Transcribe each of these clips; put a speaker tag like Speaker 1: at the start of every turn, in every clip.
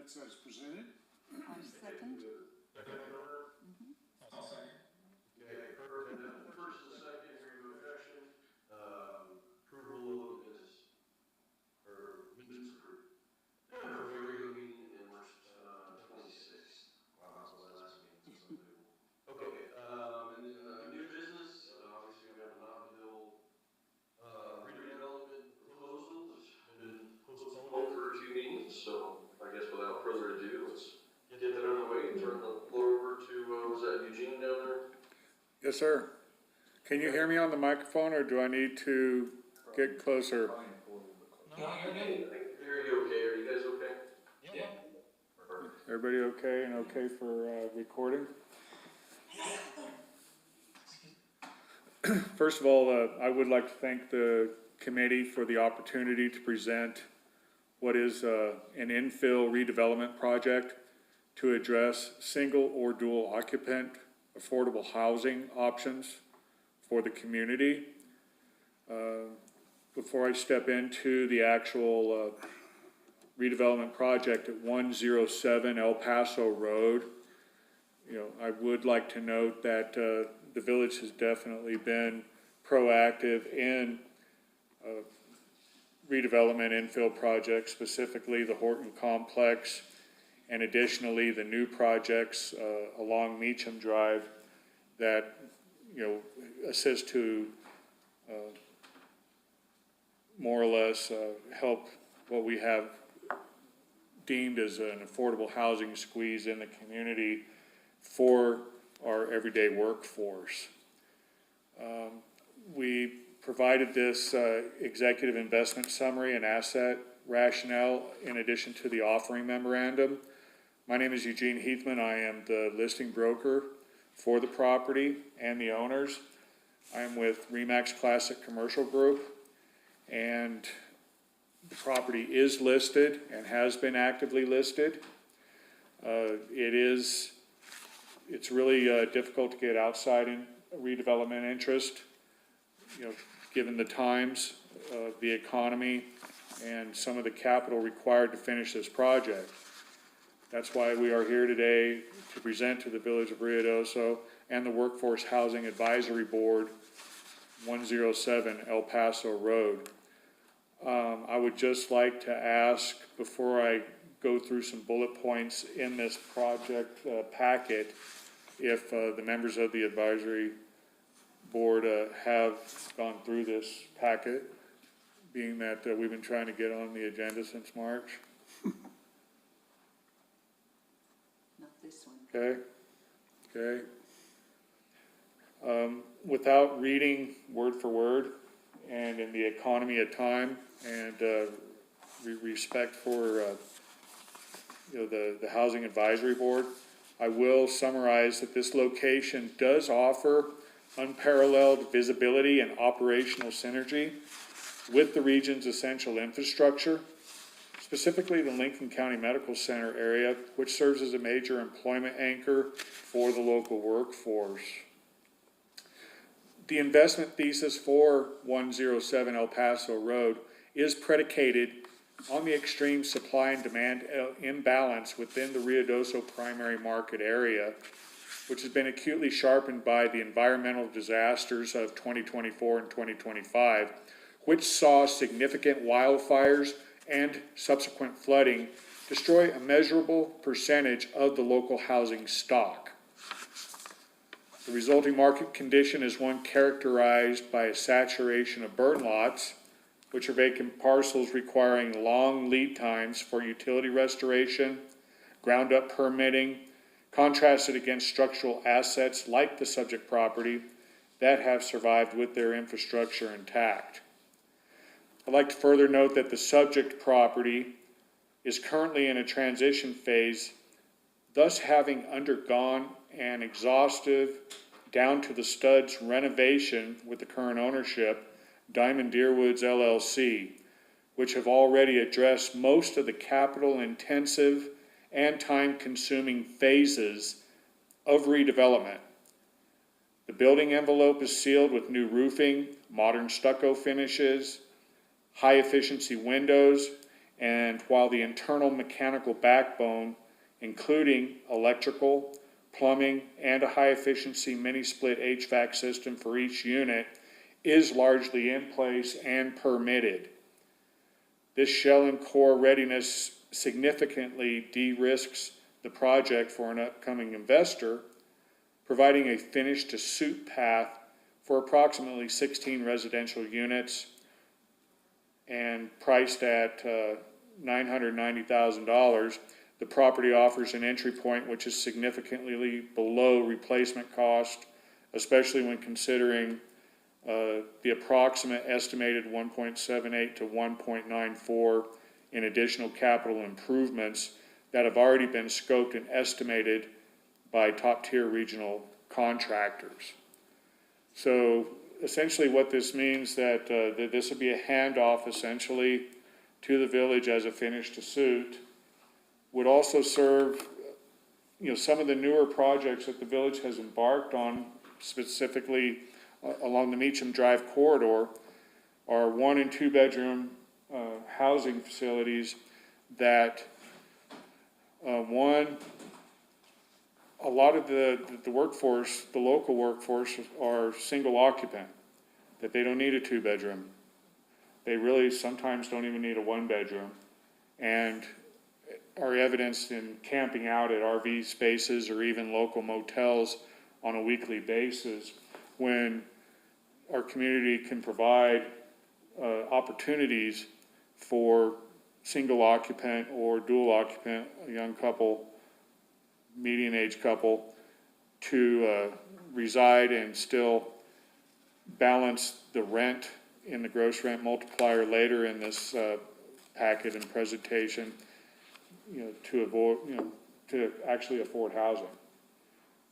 Speaker 1: minutes as presented.
Speaker 2: I'll second.
Speaker 3: I'll second.
Speaker 4: Okay, perfect. And then first and second, hearing no objection, approval of the minutes, or minutes approved. For regular meeting in March 26th. Wow, that's the last meeting, so okay, and then new business, obviously we got the Mountainville redevelopment proposal, which has been postponed for a few meetings, so I guess without further ado, let's get that out of the way and turn the floor over to, was that Eugene down there?
Speaker 5: Yes, sir. Can you hear me on the microphone, or do I need to get closer?
Speaker 4: No, you're good. I can hear you okay. Are you guys okay?
Speaker 3: Yeah.
Speaker 4: Perfect.
Speaker 5: Everybody okay and okay for recording? First of all, I would like to thank the committee for the opportunity to present what is an infill redevelopment project to address single or dual occupant affordable housing options for the community. Before I step into the actual redevelopment project at 107 El Paso Road, I would like to note that the village has definitely been proactive in redevelopment infill projects, specifically the Horton Complex, and additionally the new projects along Meacham Drive that assist to more or less help what we have deemed as an affordable housing squeeze in the community for our everyday workforce. We provided this executive investment summary and asset rationale in addition to the offering memorandum. My name is Eugene Heathman. I am the listing broker for the property and the owners. I am with Remax Classic Commercial Group, and the property is listed and has been actively listed. It's really difficult to get outside in redevelopment interest, given the times, the economy, and some of the capital required to finish this project. That's why we are here today to present to the Village of Ruidoso and the Workforce Housing Advisory Board, 107 El Paso Road. I would just like to ask, before I go through some bullet points in this project packet, if the members of the advisory board have gone through this packet, being that we've been trying to get on the agenda since March.
Speaker 2: Not this one.
Speaker 5: Okay. Without reading word for word, and in the economy of time, and respect for the Housing Advisory Board, I will summarize that this location does offer unparalleled visibility and operational synergy with the region's essential infrastructure, specifically the Lincoln County Medical Center area, which serves as a major employment anchor for the local workforce. The investment thesis for 107 El Paso Road is predicated on the extreme supply and demand imbalance within the Ruidoso primary market area, which has been acutely sharpened by the environmental disasters of 2024 and 2025, which saw significant wildfires and subsequent flooding destroy a measurable percentage of the local housing stock. The resulting market condition is one characterized by a saturation of burn lots, which are vacant parcels requiring long lead times for utility restoration, ground-up permitting, contrasted against structural assets like the subject property that have survived with their infrastructure intact. I'd like to further note that the subject property is currently in a transition phase, thus having undergone an exhaustive, down to the studs renovation with the current ownership, Diamond Deerwoods LLC, which have already addressed most of the capital-intensive and time-consuming phases of redevelopment. The building envelope is sealed with new roofing, modern stucco finishes, high-efficiency windows, And while the internal mechanical backbone, including electrical, plumbing, and a high-efficiency mini-split HVAC system for each unit, is largely in place and permitted, this shell and core readiness significantly de-risks the project for an upcoming investor, providing a finish-to-suit path for approximately 16 residential units and priced at $990,000. The property offers an entry point which is significantly below replacement cost, especially when considering the approximate estimated 1.78 to 1.94 in additional capital improvements that have already been scoped and estimated by top-tier regional contractors. So essentially what this means that this would be a handoff essentially to the village as a finish to suit, would also serve, some of the newer projects that the village has embarked on, specifically along the Meacham Drive corridor, are 1 and 2 bedroom housing facilities that a lot of the workforce, the local workforce, are single occupant, that they don't need a 2 bedroom. They really sometimes don't even need a 1 bedroom, and are evidenced in camping out at RV spaces or even local motels on a weekly basis, when our community can provide opportunities for single occupant or dual occupant, a young couple, median age couple, to reside and still balance the rent in the gross rent multiplier later in this packet and presentation, to avoid, to actually afford housing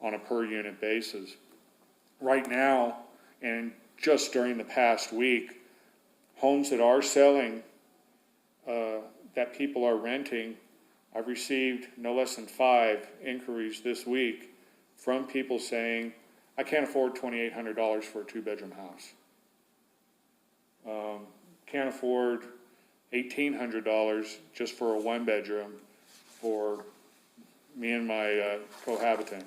Speaker 5: on a per unit basis. Right now, and just during the past week, homes that are selling, that people are renting, I've received no less than 5 inquiries this week from people saying, I can't afford $2,800 for a 2 bedroom house. Can't afford $1,800 just for a 1 bedroom for me and my cohabitant,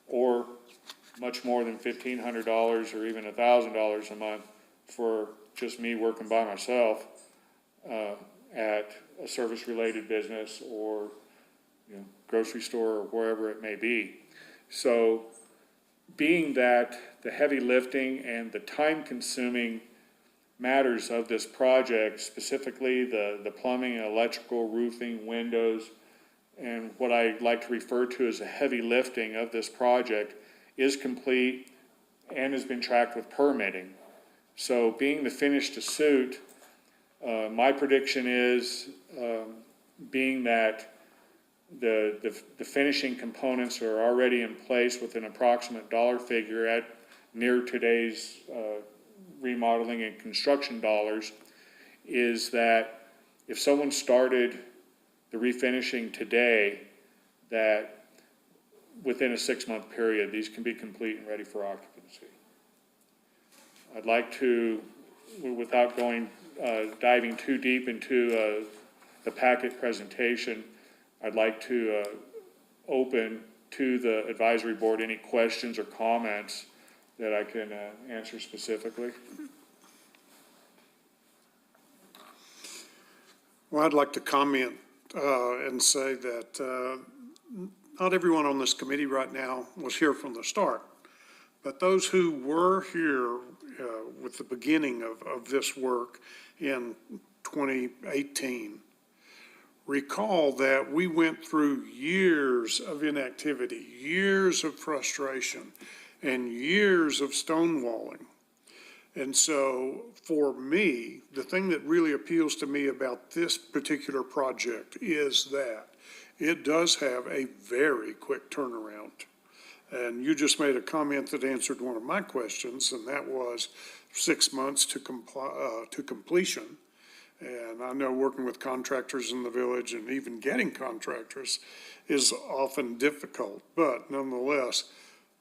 Speaker 5: or much more than $1,500 or even $1,000 a month for just me working by myself at a service-related business or grocery store or wherever it may be. So being that the heavy lifting and the time-consuming matters of this project, specifically the plumbing, electrical, roofing, windows, and what I like to refer to as the heavy lifting of this project, is complete and has been tracked with permitting. So being the finish to suit, my prediction is, being that the finishing components are already in place with an approximate dollar figure at near today's remodeling and construction dollars, is that if someone started the refinishing today, that within a 6-month period, these can be complete and ready for occupancy. I'd like to, without diving too deep into the packet presentation, I'd like to open to the advisory board any questions or comments that I can answer specifically.
Speaker 1: Well, I'd like to comment and say that not everyone on this committee right now was here from the start, but those who were here with the beginning of this work in 2018 recall that we went through years of inactivity, years of frustration, and years of stonewalling. And so for me, the thing that really appeals to me about this particular project is that it does have a very quick turnaround. And you just made a comment that answered one of my questions, and that was 6 months to completion. And I know working with contractors in the village and even getting contractors is often difficult, but nonetheless,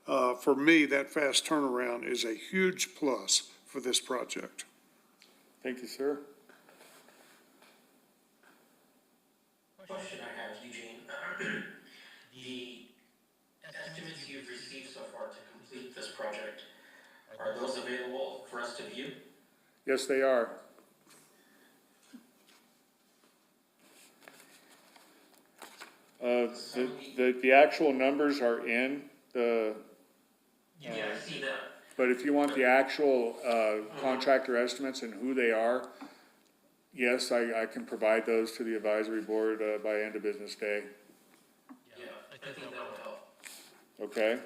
Speaker 1: for me, that fast turnaround is a huge plus for this project.
Speaker 5: Thank you, sir.
Speaker 3: question I have, Eugene. The estimates you've received so far to complete this project, are those available for us to view?
Speaker 5: Yes, they are. The actual numbers are in the,
Speaker 3: Yeah, I see that.
Speaker 5: but if you want the actual, contractor estimates and who they are, yes, I can provide those to the advisory board, by end of business day,
Speaker 3: Yeah, I think that would help.
Speaker 5: okay?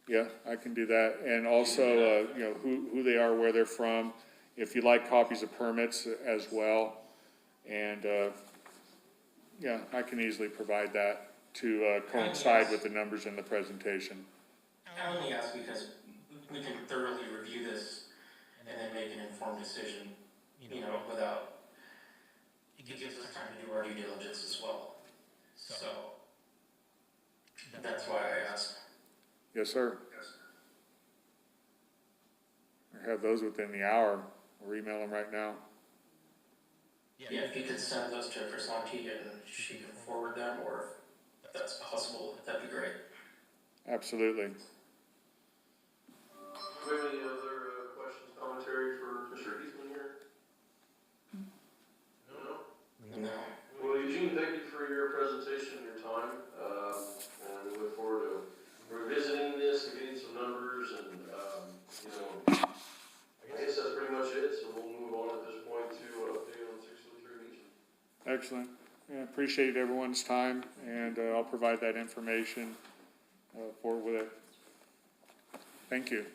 Speaker 5: Yeah, I can do that, and also, you know, who they are, where they're from, if you'd like copies of permits as well, and, yeah, I can easily provide that to, coincide with the numbers in the presentation.
Speaker 3: I only ask because we can thoroughly review this and then make an informed decision, you know, without, it gives us time to do our due diligence as well. So, that's why I asked.
Speaker 5: Yes, sir. I have those within the hour, or email them right now.
Speaker 3: Yeah, if you could send those to Chrisanti and she can forward them, or if that's possible, that'd be great.
Speaker 5: Absolutely.
Speaker 4: Do we have any other questions, commentary for Mr. Eastman here? No?
Speaker 3: No.
Speaker 4: Well, Eugene, thank you for your presentation and your time, and we look forward to revisiting this and getting some numbers and, you know, I guess that's pretty much it, so we'll move on at this point to update on 603 Beach.
Speaker 5: Excellent. Yeah, appreciate everyone's time, and I'll provide that information forward with it. Thank you.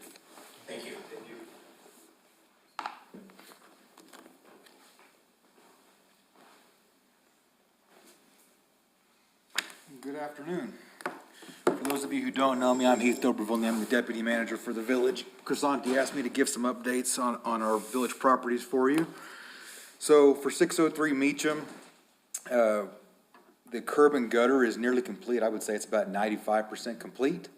Speaker 3: Thank you.
Speaker 4: Thank you.
Speaker 6: Good afternoon. For those of you who don't know me, I'm Heath Dobreville, and I'm the deputy manager for the village. Chrisanti asked me to give some updates on our village properties for you. So for 603 Meacham, the curb and gutter is nearly complete. I would say it's about 95% complete.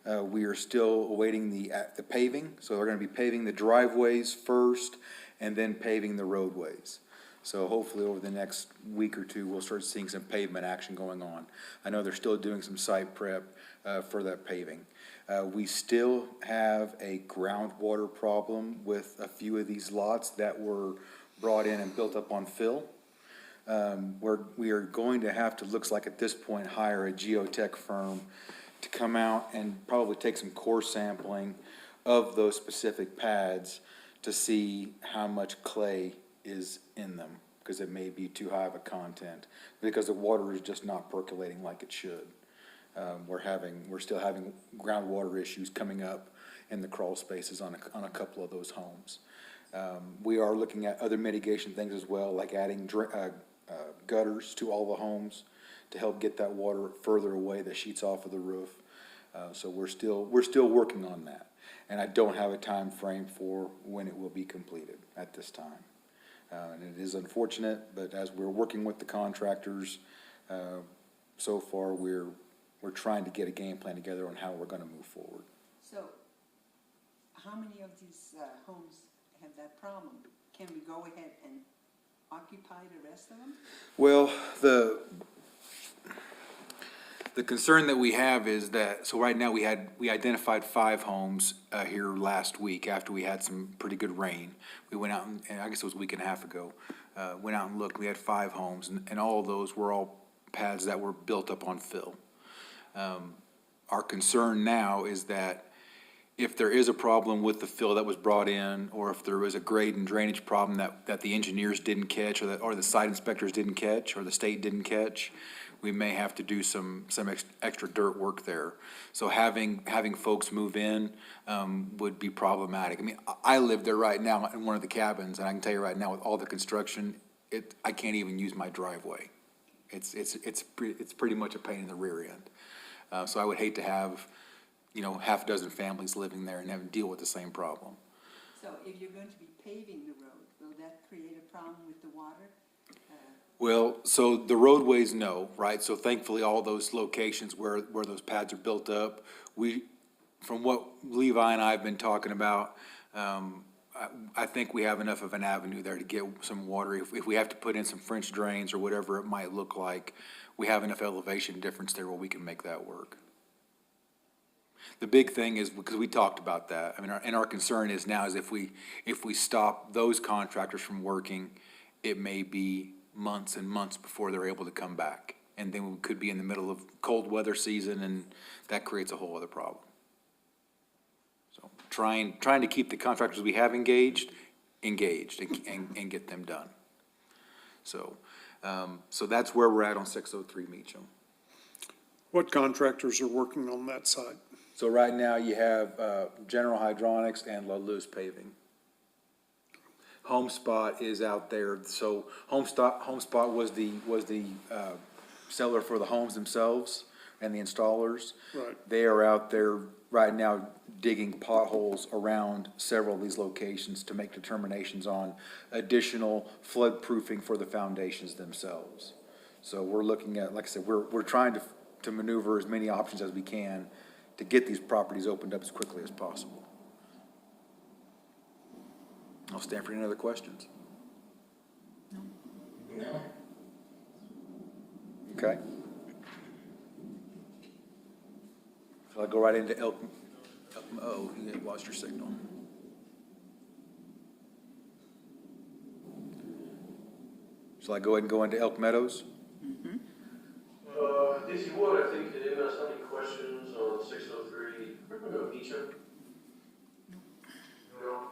Speaker 6: We are still awaiting the paving, so they're gonna be paving the driveways first and then paving the roadways. So hopefully over the next week or two, we'll start seeing some pavement action going on. I know they're still doing some site prep for that paving. We still have a groundwater problem with a few of these lots that were brought in and built up on fill. We are going to have to, looks like at this point, hire a geotech firm to come out and probably take some core sampling of those specific pads to see how much clay is in them, because it may be too high of a content, because the water is just not percolating like it should. We're still having groundwater issues coming up in the crawl spaces on a couple of those homes. We are looking at other mitigation things as well, like adding gutters to all the homes to help get that water further away that sheets off of the roof. So we're still working on that, and I don't have a time frame for when it will be completed at this time. And it is unfortunate, but as we're working with the contractors, so far we're trying to get a game plan together on how we're gonna move forward.
Speaker 2: So, how many of these homes have that problem? Can we go ahead and occupy the rest of them?
Speaker 6: Well, the concern that we have is that, so right now we identified 5 homes here last week after we had some pretty good rain. We went out and I guess it was a week and a half ago, went out and looked, we had 5 homes and all of those were all pads that were built up on fill. Our concern now is that if there is a problem with the fill that was brought in, or if there was a grade and drainage problem that the engineers didn't catch, or the site inspectors didn't catch, or the state didn't catch, we may have to do some extra dirt work there. So having folks move in would be problematic. I mean, I live there right now in one of the cabins, and I can tell you right now, with all the construction, I can't even use my driveway. It's pretty much a pain in the rear end. So I would hate to have, half a dozen families living there and having to deal with the same problem.
Speaker 2: So if you're going to be paving the road, will that create a problem with the water?
Speaker 6: Well, so the roadways, no, right? So thankfully, all those locations where those pads are built up, from what Levi and I have been talking about, I think we have enough of an avenue there to get some water. If we have to put in some French drains or whatever it might look like, we have enough elevation difference there where we can make that work. The big thing is, because we talked about that, I mean, our concern is now is if we stop those contractors from working, it may be months and months before they're able to come back. And then we could be in the middle of cold weather season, and that creates a whole other problem. So trying to keep the contractors we have engaged and get them done. So, so that's where we're at on 603 Meacham.
Speaker 1: What contractors are working on that site?
Speaker 6: So right now you have, General Hydronics and La Luz Paving. HomeSpot is out there, so HomeSpot was the seller for the homes themselves and the installers.
Speaker 1: Right.
Speaker 6: They are out there right now digging potholes around several of these locations to make determinations on additional flood proofing for the foundations themselves. So we're looking at, like I said, we're trying to maneuver as many options as we can to get these properties opened up as quickly as possible. I'll stand for any other questions.
Speaker 3: No.
Speaker 6: Okay. So I'll go right into oh, you lost your signal. Shall I go ahead and go into Elk Meadows?
Speaker 4: If you would, I think, did anyone else have any questions on 603 Meacham? No?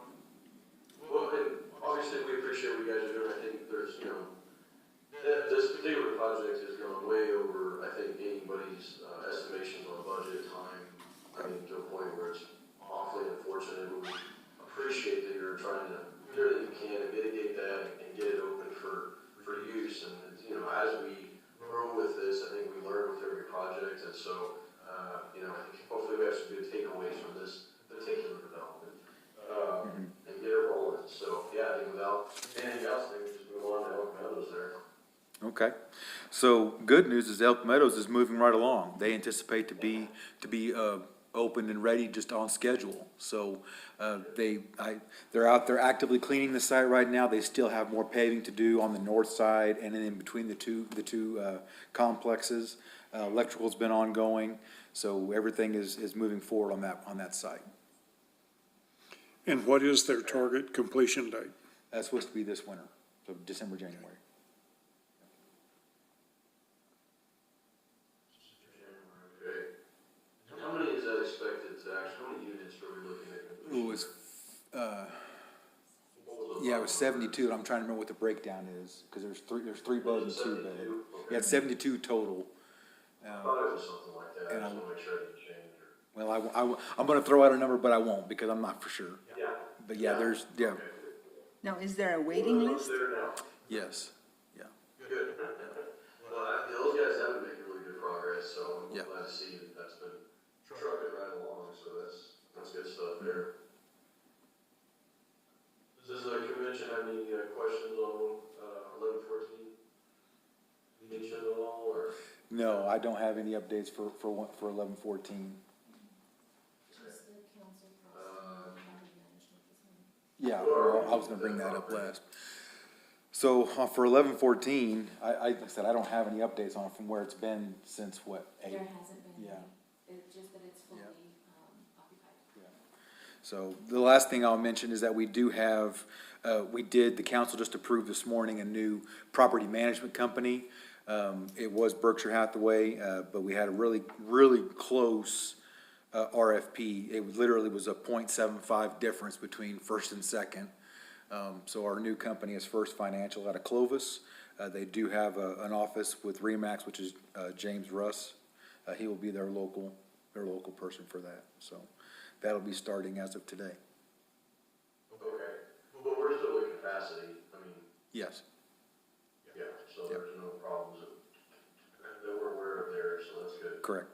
Speaker 4: Well, and obviously, we appreciate what you guys are doing. I think there's, this particular project has gone way over, I think, anybody's estimations on budget, time. I mean, to a point where it's awfully unfortunate. We appreciate that you're trying to do everything you can to mitigate that and get it open for use. And, as we grow with this, I think we learn with every project. And so, I think hopefully we have some good takeaways from this particular development and get it rolling. So, yeah, I think without anything else, I think we just move on to Elk Meadows there.
Speaker 6: Okay. So good news is Elk Meadows is moving right along. They anticipate to be open and ready just on schedule. So they're out there actively cleaning the site right now. They still have more paving to do on the north side and then in between the two complexes. Electrical's been ongoing, so everything is moving forward on that site.
Speaker 1: And what is their target completion date?
Speaker 6: That's supposed to be this winter, so December, January.
Speaker 4: Okay. How many is that expected to actually, how many units are we looking at?
Speaker 6: It was, yeah, it was 72. I'm trying to remember what the breakdown is, because there's three bed and two bed. Yeah, it's 72 total.
Speaker 4: I thought it was something like that. I
Speaker 6: and
Speaker 4: just want to make sure I didn't change or.
Speaker 6: Well, I'm gonna throw out a number, but I won't, because I'm not for sure.
Speaker 4: Yeah.
Speaker 6: But yeah,
Speaker 4: Okay.
Speaker 2: Now, is there a waiting list?
Speaker 4: There now.
Speaker 6: yes, yeah.
Speaker 4: Good. Well, those guys have been making really good progress, so I'm
Speaker 6: Yeah.
Speaker 4: glad to see that that's been trucking right along, so that's good stuff there. Does the convention have any questions on 1114? Mention at all, or?
Speaker 6: No, I don't have any updates for 1114.
Speaker 7: Just the council process, county management this morning.
Speaker 6: Yeah, well, I was gonna bring that up last. So, for 1114, like I said, I don't have any updates on it from where it's been since what,
Speaker 7: There hasn't been
Speaker 6: Yeah.
Speaker 7: any, it's just that it's fully occupied.
Speaker 6: So the last thing I'll mention is that we do have, the council just approved this morning a new property management company. It was Berkshire Hathaway, but we had a really, really close RFP. It literally was a 0.75 difference between first and second. So our new company is First Financial out of Clovis. They do have an office with Remax, which is James Russ. He will be their local person for that. So that'll be starting as of today.
Speaker 4: Okay, but we're still at capacity, I mean,
Speaker 6: Yes.
Speaker 4: yeah, so there's no problems that we're aware of there, so that's good.
Speaker 6: Correct.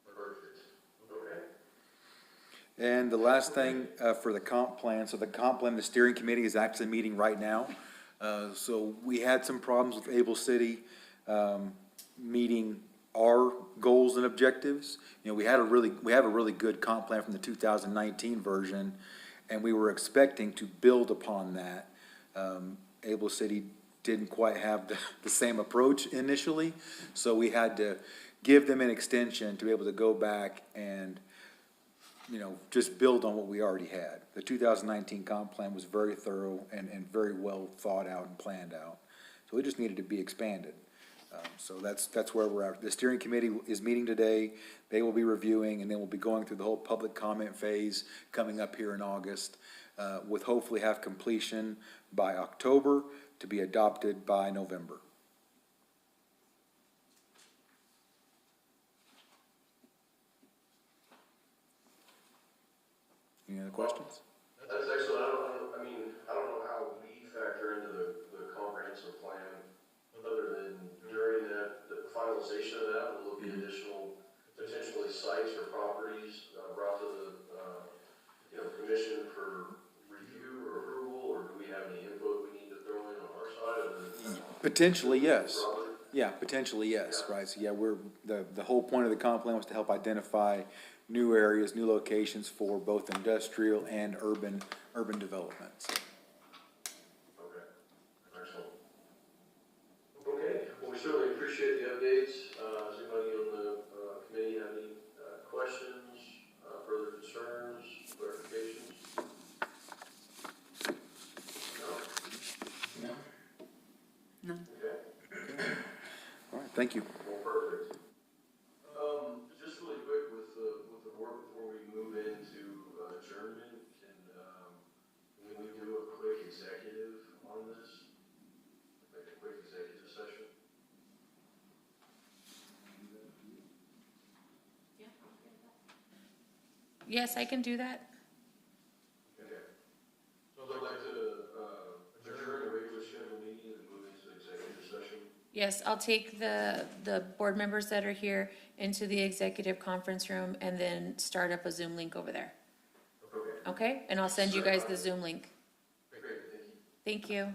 Speaker 4: Perfect, okay.
Speaker 6: And the last thing for the comp plan, so the comp plan, the steering committee is actually meeting right now. So we had some problems with Able City meeting our goals and objectives. We have a really good comp plan from the 2019 version, and we were expecting to build upon that. Able City didn't quite have the same approach initially, so we had to give them an extension to be able to go back and, just build on what we already had. The 2019 comp plan was very thorough and very well thought out and planned out, so it just needed to be expanded. So that's where we're at. The steering committee is meeting today. They will be reviewing, and then we'll be going through the whole public comment phase coming up here in August, with hopefully have completion by October to be adopted by November. Any other questions?
Speaker 4: That's excellent. I don't know how we factor into the comprehensive plan, other than during the finalization of that, will there be additional potentially sites or properties brought to the, commission for review or approval, or do we have any input we need to throw in on our side of the?
Speaker 6: Potentially, yes.
Speaker 4: Robert?
Speaker 6: Yeah, potentially, yes, right. So, yeah, the whole point of the comp plan was to help identify new areas, new locations for both industrial and urban developments.
Speaker 4: Okay, excellent. Okay, well, we certainly appreciate the updates. Does anybody on the committee have any questions, further concerns, clarifications? No?
Speaker 2: No.
Speaker 4: Okay,
Speaker 6: All right, thank you.
Speaker 4: well, perfect. Just really quick with the work before we move into adjournment, can we do a quick executive on this? Like a quick executive session?
Speaker 8: Yes, I can do that.
Speaker 4: Okay. So I'd like to adjourn the regular scheduled meeting and move into executive session.
Speaker 8: Yes, I'll take the board members that are here into the executive conference room and then start up a Zoom link over there.
Speaker 4: Okay.
Speaker 8: Okay? And I'll send you guys the Zoom link.
Speaker 4: Great, thank you.
Speaker 8: Thank you.